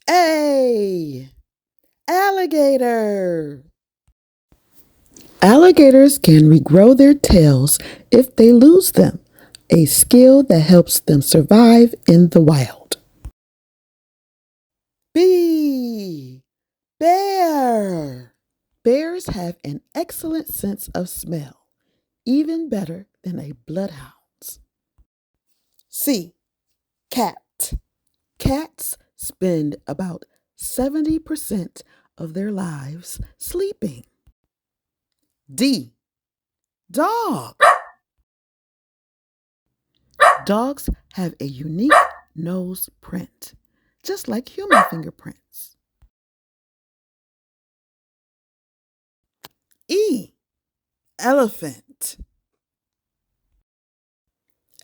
A. Alligator. Alligators can regrow their tails if they lose them, a skill that helps them survive in the wild. B. Bear. Bears have an excellent sense of smell, even better than a bloodhound's. C. Cat. Cats spend about 70% of their lives sleeping. D. Dog. Dogs have a unique nose print, just like human fingerprints. E. Elephant.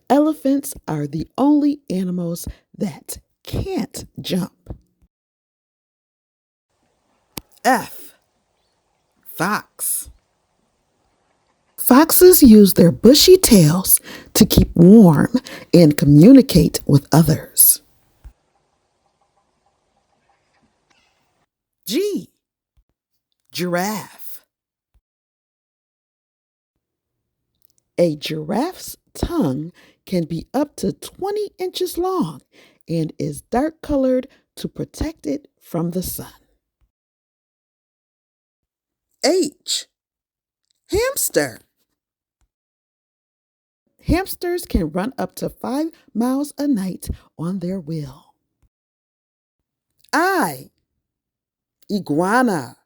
Elephants are the only animals that can't jump. F. Fox. Foxes use their bushy tails to keep warm and communicate with others. G. Giraffe. A giraffe's tongue can be up to 20 inches long and is dark colored to protect it from the sun. H. Hamster. Hamsters can run up to 5 miles a night on their wheel. I. Iguana.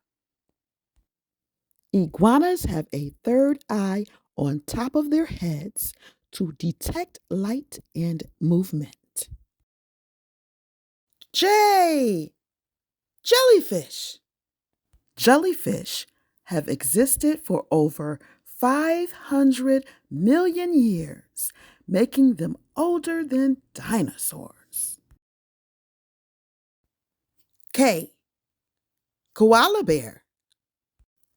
Iguanas have a third eye on top of their heads to detect light and movement. J. Jellyfish. Jellyfish have existed for over 500 million years, making them older than dinosaurs. K. Koala bear.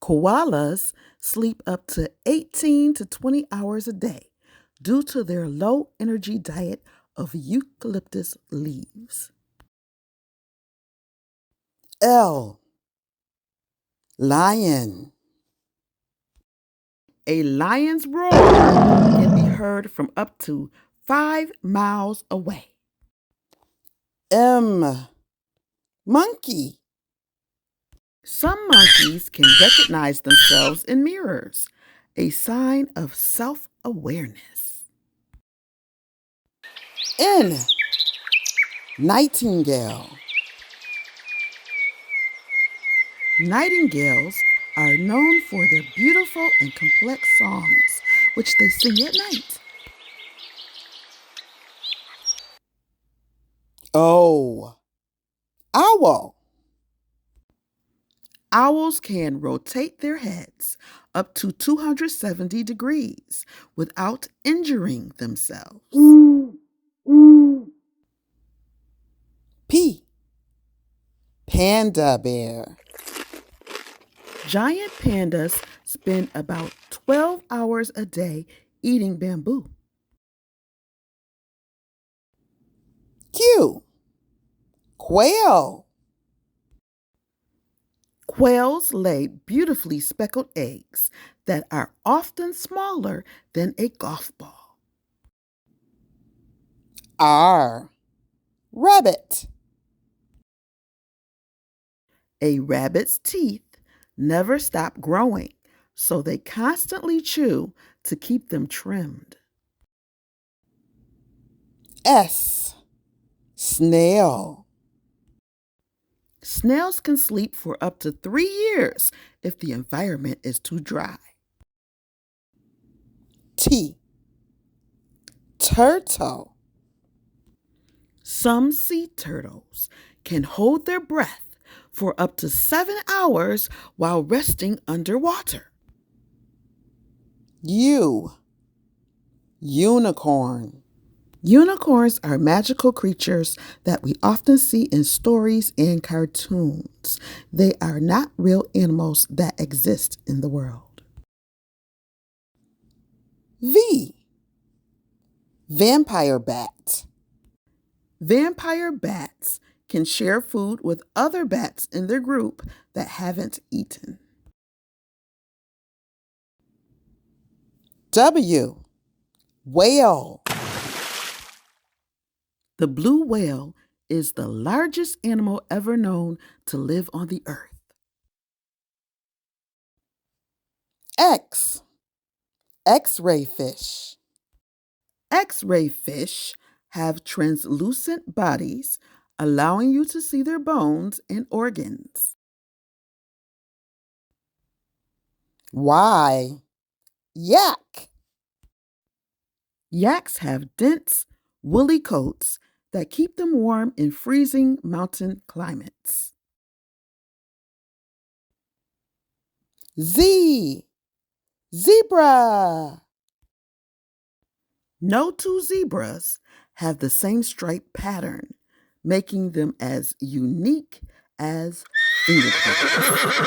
Koalas sleep up to 18 to 20 hours a day due to their low energy diet of eucalyptus leaves. L. Lion. A lion's roar can be heard from up to 5 miles away. M. Monkey. Some monkeys can recognize themselves in mirrors, a sign of self awareness. N. Nightingale. Nightingales are known for their beautiful and complex songs, which they sing at night. O. Owl. Owls can rotate their heads up to 270 degrees without injuring themselves. P. Panda bear. Giant pandas spend about 12 hours a day eating bamboo. Q. Quail. Quails lay beautifully speckled eggs that are often smaller than a golf ball. R. Rabbit. A rabbit's teeth never stop growing, so they constantly chew to keep them trimmed. S. Snail. Snails can sleep for up to 3 years if the environment is too dry. T. Turtle. Some sea turtles can hold their breath for up to 7 hours while resting underwater. U. Unicorn. Unicorns are magical creatures that we often see in stories and cartoons. They are not real animals that exist in the world. V. Vampire bat. Vampire bats can share food with other bats in their group that haven't eaten. W. Whale. The blue whale is the largest animal ever known to live on the earth. X. X-ray fish. X-ray fish have translucent bodies, allowing you to see their bones and organs. Y. Yak. Yaks have dense, woolly coats that keep them warm in freezing mountain climates. Z. Zebra. No two zebras have the same stripe pattern, making them as unique as fingerprints.